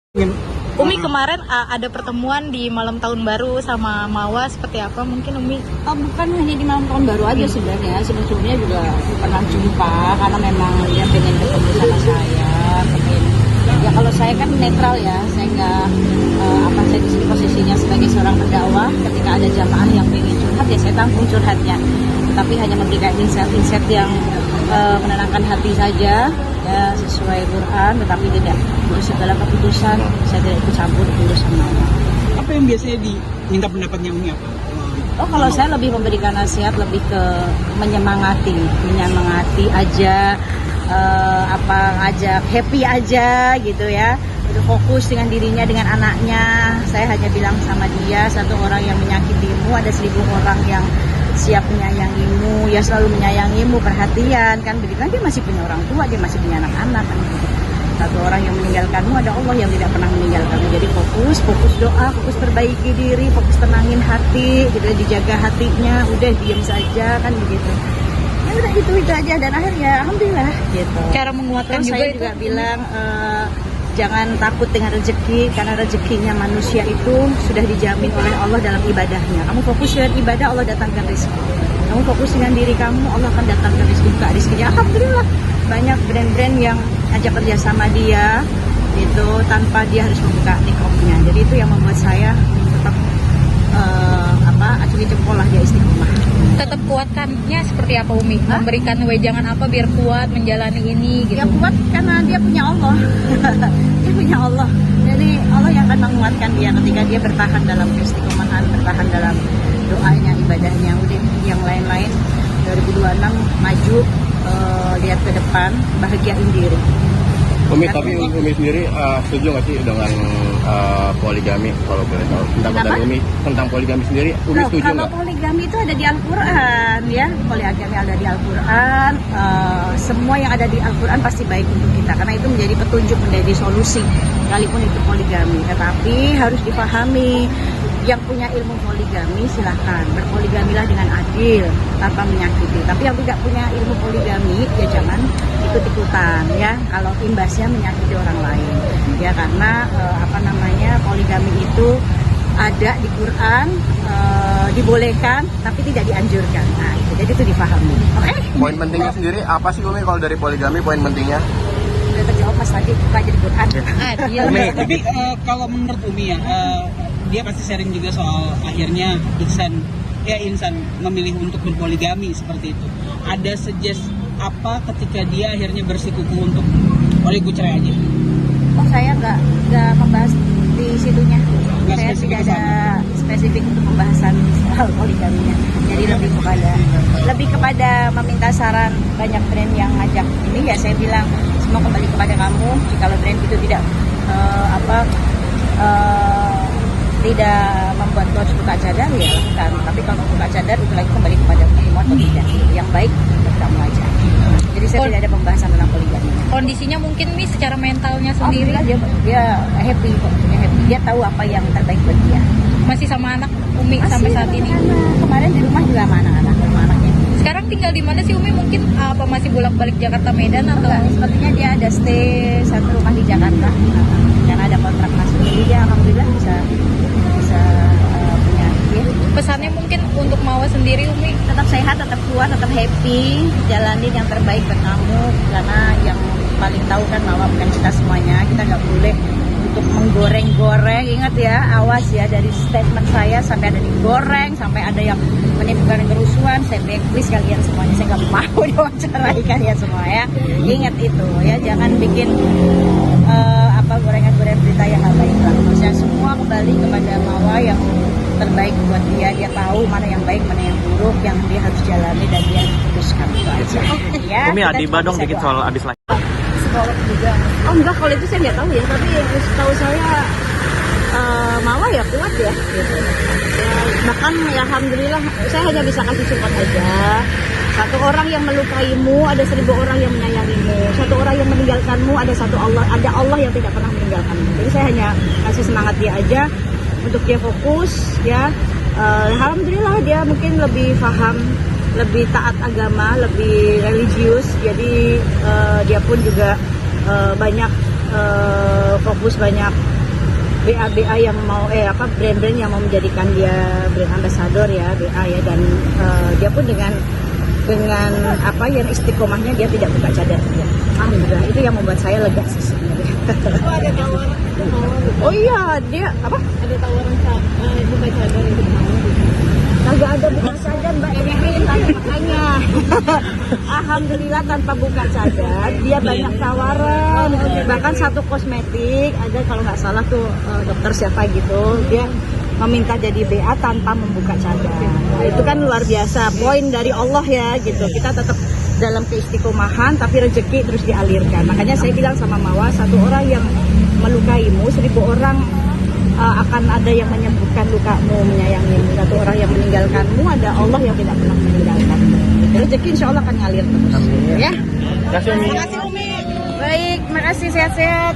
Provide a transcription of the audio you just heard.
Umi kemarin ada pertemuan di malam tahun baru sama Mawa seperti apa mungkin Umi? Oh, bukan hanya di malam tahun baru aja sebenarnya. Sebelumnya juga pernah jumpa karena memang dia pengen ketemu sama saya, pengen. Ya kalau saya kan netral ya, saya nggak saya di sini posisinya sebagai seorang pendakwah. Ketika ada jamaah yang pengen curhat ya saya tampung curhatnya. Tetapi hanya memberikan insight-insight yang menenangkan hati saja, ya sesuai Quran, tetapi tidak untuk segala keputusan saya tidak ikut campur urusan Mawa. Apa yang biasanya diminta pendapatnya Umi apa? Oh, kalau saya lebih memberikan nasihat, lebih ke menyemangati aja, ngajak happy aja gitu ya. Udah fokus dengan dirinya, dengan anaknya. Saya hanya bilang sama dia, satu orang yang menyakitimu, ada 1000 orang yang siap menyayangimu, ya selalu menyayangimu, perhatian kan begitu. Kan dia masih punya orang tua, dia masih punya anak-anak kan begitu. Satu orang yang meninggalkanmu, ada Allah yang tidak pernah meninggalkanmu. Jadi fokus doa, fokus perbaiki diri, fokus tenangin hati, gitu, dijaga hatinya, udah diam saja kan begitu. Ya udah itu aja, dan akhirnya alhamdulillah gitu. Cara menguatkan Terus juga saya itu juga bilang jangan takut dengan rezeki, karena rezekinya manusia itu sudah dijamin oleh Allah dalam ibadahnya. Kamu fokus dengan ibadah, Allah datangkan rezeki. Kamu fokus dengan diri kamu, Allah akan datangkan rezeki, buka rezekinya. Alhamdulillah banyak brand-brand yang ajak kerja sama dia itu tanpa dia harus membuka nikahnya. Jadi itu yang membuat saya tetap acungi jempol lah, dia istiqomah. Tetap kuatkannya seperti apa Umi? Memberikan wejangan apa biar kuat menjalani ini gitu? Dia kuat karena dia punya Allah. Dia punya Allah. Jadi Allah yang akan menguatkan dia ketika dia bertahan dalam keistiqomahan, bertahan dalam doanya, ibadahnya. Udah yang lain-lain 2026 maju, lihat ke depan, bahagiain diri. Umi, tapi Umi sendiri setuju nggak sih dengan poligami, kalau boleh tahu pendapat dari Umi tentang poligami sendiri? Umi setuju Kalau nggak? poligami itu ada di Al-Quran ya, poligami ada di Al-Quran, semua yang ada di Al-Quran pasti baik untuk kita, karena itu menjadi petunjuk, menjadi solusi, sekalipun itu poligami. Tetapi harus dipahami, yang punya ilmu poligami silahkan berpoligamilah dengan adil tanpa menyakiti. Tapi yang tidak punya ilmu poligami ya jangan ikut-ikutan ya, kalau imbasnya menyakiti orang lain ya, karena poligami itu ada di Quran, dibolehkan tapi tidak dianjurkan. Nah itu, jadi itu dipahami. Oke? Poin pentingnya sendiri apa sih Umi kalau dari poligami, poin pentingnya? Udah terjawab Mas tadi, buka aja di Quran. Umi, tapi kalau menurut Umi ya, dia pasti sharing juga soal akhirnya insan memilih untuk berpoligami seperti itu. Ada suggest apa ketika dia akhirnya bersikukuh untuk gue cerai aja? Oh, saya nggak membahas di situnya. Nggak Saya spesifik tidak ada spesifik untuk pembahasan soal poligaminya. Jadi lebih kepada meminta saran. Banyak brand yang ngajak ini ya, saya bilang semua kembali kepada kamu. Jikalau brand itu tidak tidak membuat kau harus buka cadar ya lakukan. Tapi kalau buka cadar itu lagi kembali kepada kamu atau tidak. Yang baik untuk kamu aja. Jadi saya tidak ada pembahasan tentang poligami. Kondisinya mungkin Mi secara mentalnya sendiri Dia happy kok, dia tahu apa yang terbaik buat dia. masih sama anak Umi Masih sampai saat ini. Kemarin di rumah juga sama anak-anak, sama anaknya. Sekarang tinggal di mana sih Umi? Mungkin apa masih bolak-balik Jakarta Medan atau? Enggak, sepertinya dia ada stay satu rumah di Jakarta karena ada kontrak masuk. Jadi dia alhamdulillah bisa punya dia. Pesannya mungkin untuk Mawa sendiri Umi? Tetap sehat, tetap kuat, tetap happy, jalanin yang terbaik buat kamu, karena yang paling tahu kan Mawa bukan kita semuanya. Kita nggak boleh untuk menggoreng-goreng. Ingat ya, awas ya, dari statement saya sampai ada digoreng, sampai ada yang menimbulkan kerusuhan, saya blacklist kalian semuanya. Saya nggak mau diwawancarai kalian semua ya. Ingat itu ya, jangan bikin gorengan-gorengan berita yang nggak baik lah. Maksudnya semua kembali kepada Mawa yang terbaik buat dia. Dia tahu mana yang baik, mana yang buruk, yang dia harus jalani dan dia putuskan itu aja. Ya, Umi Adiba dong dikit soal abis lagi. Psikolog juga. Oh enggak, kalau itu saya nggak tahu ya, tapi setahu saya Mawa ya kuat ya gitu. Ya, bahkan ya alhamdulillah saya hanya bisa kasih support aja. Satu orang yang melukaimu, ada 1000 orang yang menyayangimu. Satu orang yang meninggalkanmu, ada Allah yang tidak pernah meninggalkanmu. Jadi saya hanya kasih semangat dia aja untuk dia fokus ya. Alhamdulillah dia mungkin lebih paham, lebih taat agama, lebih religius. Jadi dia pun juga banyak fokus, banyak BA yang mau brand-brand yang mau menjadikan dia brand ambassador ya, BA ya, dan dia pun dengan yang istiqomahnya dia tidak buka cadar ya. Alhamdulillah, itu yang membuat saya lega sih sebenarnya. Ada tawaran Oh iya, dia apa? ada tawaran buka cadar itu mau. Kagak ada buka cadar Mbak Erin makanya. Alhamdulillah tanpa buka cadar dia banyak tawaran. Bahkan satu kosmetik ada kalau nggak salah tuh dokter siapa gitu, dia meminta jadi BA tanpa membuka cadar. Nah, itu kan luar biasa, poin dari Allah ya gitu. Kita tetap dalam keistiqomahan tapi rezeki terus dialirkan. Makanya saya bilang sama Mawa, satu orang yang melukaimu, 1000 orang akan ada yang menyembuhkan lukamu, menyayangimu. Satu orang yang meninggalkanmu, ada Allah yang tidak pernah meninggalkanmu. Rezeki insya Allah akan ngalir terus. Ya. Kasih Umi. Baik, makasih, sehat-sehat.